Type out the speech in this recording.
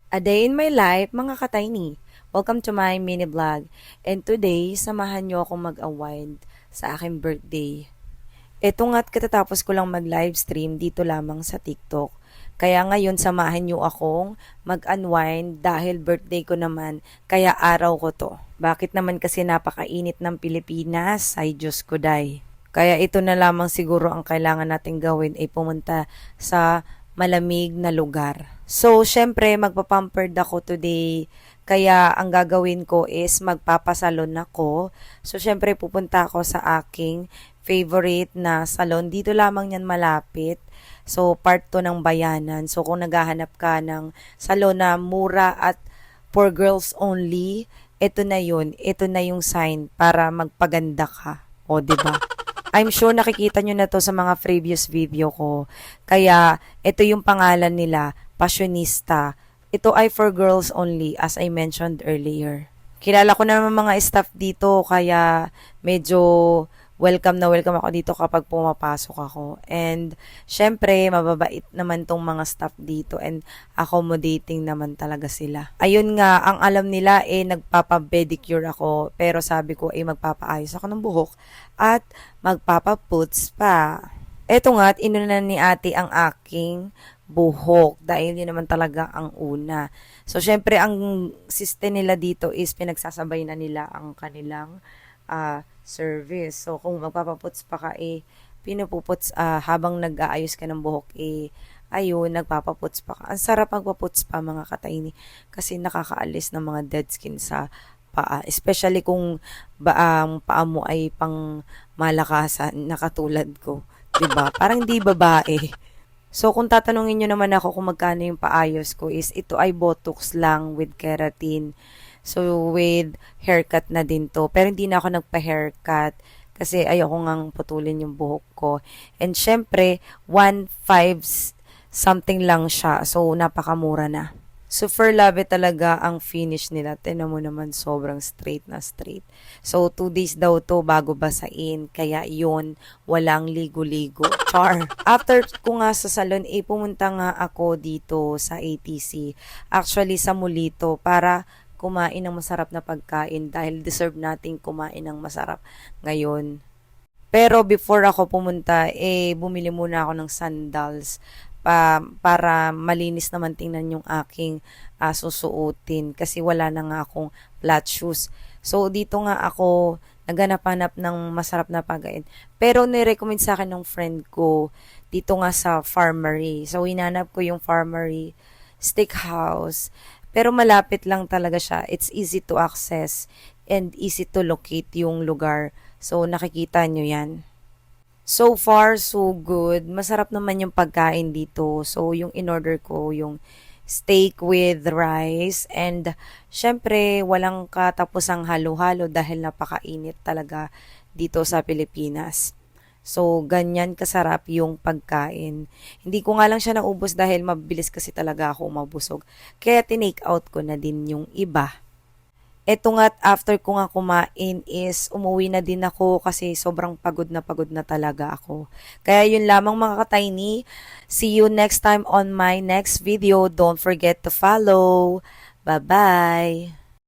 A day in my life, mga ka-tiny. Welcome to my mini vlog. And today, samahan niyo akong mag-unwind sa aking birthday. Ito nga't katatapos ko lang mag-livestream dito lamang sa TikTok. Kaya ngayon, samahan niyo akong mag-unwind dahil birthday ko naman, kaya araw ko to. Bakit naman kasi napakainit ng Pilipinas? Ay Diyos ko day. Kaya ito na lamang siguro ang kailangan nating gawin ay pumunta sa malamig na lugar. So, syempre, magpapampered ako today. Kaya, ang gagawin ko is magpapasalon ako. So, syempre, pupunta ako sa aking favorite na salon. Dito lamang yan malapit. So, part to ng bayanan. So, kung naghahanap ka ng salon na mura at for girls only, ito na yun. Ito na yung sign para magpaganda ka. O, di ba? I'm sure nakikita nyo na to sa mga previous video ko. Kaya, ito yung pangalan nila, Passionista. Ito ay for girls only, as I mentioned earlier. Kilala ko naman mga staff dito, kaya medyo welcome na welcome ako dito kapag pumapasok ako. And, syempre, mababait naman tong mga staff dito and accommodating naman talaga sila. Ayun nga, ang alam nila nagpapa-pedicure ako, pero sabi ko magpapaayos ako ng buhok at magpapaputs pa. Eto nga, at inuna ni ate ang aking buhok dahil yun naman talaga ang una. So, syempre, ang system nila dito is pinagsasabay na nila ang kanilang service. So, kung magpapaputs pa ka, pinupuputs, habang nag-aayos ka ng buhok, ayun, nagpapaputs pa ka. Ang sarap magpaputs pa, mga katayni, kasi nakakaalis ng mga dead skin sa paa. Especially kung ang paa mo ay pang malakasan, na katulad ko. 'Di ba? Parang di babae. So, kung tatanungin nyo naman ako kung magkano yung paayos ko is, ito ay Botox lang with keratin. So, with haircut na din to. Pero hindi na ako nagpa-haircut kasi ayoko ngang putulin yung buhok ko. And syempre, 1.5 something lang siya. So, napakamura na. Super love talaga ang finish nila. Tignan mo naman, sobrang straight na straight. So, 2 days daw to bago basain. Kaya yun, walang ligo-ligo. Char. After ko nga sa salon, pumunta nga ako dito sa ATC. Actually, sa Mulito para kumain ng masarap na pagkain dahil deserve nating kumain ng masarap ngayon. Pero before ako pumunta, bumili muna ako ng sandals para malinis naman tingnan yung aking susuotin kasi wala na nga akong flat shoes. So, dito nga ako naghanap-hanap ng masarap na pagkain. Pero nirecommend sa akin ng friend ko dito nga sa Farmery. So, hinanap ko yung Farmery Steakhouse. Pero malapit lang talaga siya. It's easy to access and easy to locate yung lugar. So, nakikita nyo yan. So far, so good. Masarap naman yung pagkain dito. So, yung in-order ko, yung steak with rice. And, syempre, walang katapusang halo-halo dahil napakainit talaga dito sa Pilipinas. So, ganyan kasarap yung pagkain. Hindi ko nga lang siya naubos dahil mabilis kasi talaga ako mabusog. Kaya tinake out ko na din yung iba. Eto nga't after ko nga kumain is umuwi na din ako kasi sobrang pagod na talaga ako. Kaya yun lamang mga ka-tiny. See you next time on my next video. Don't forget to follow. Bye-bye!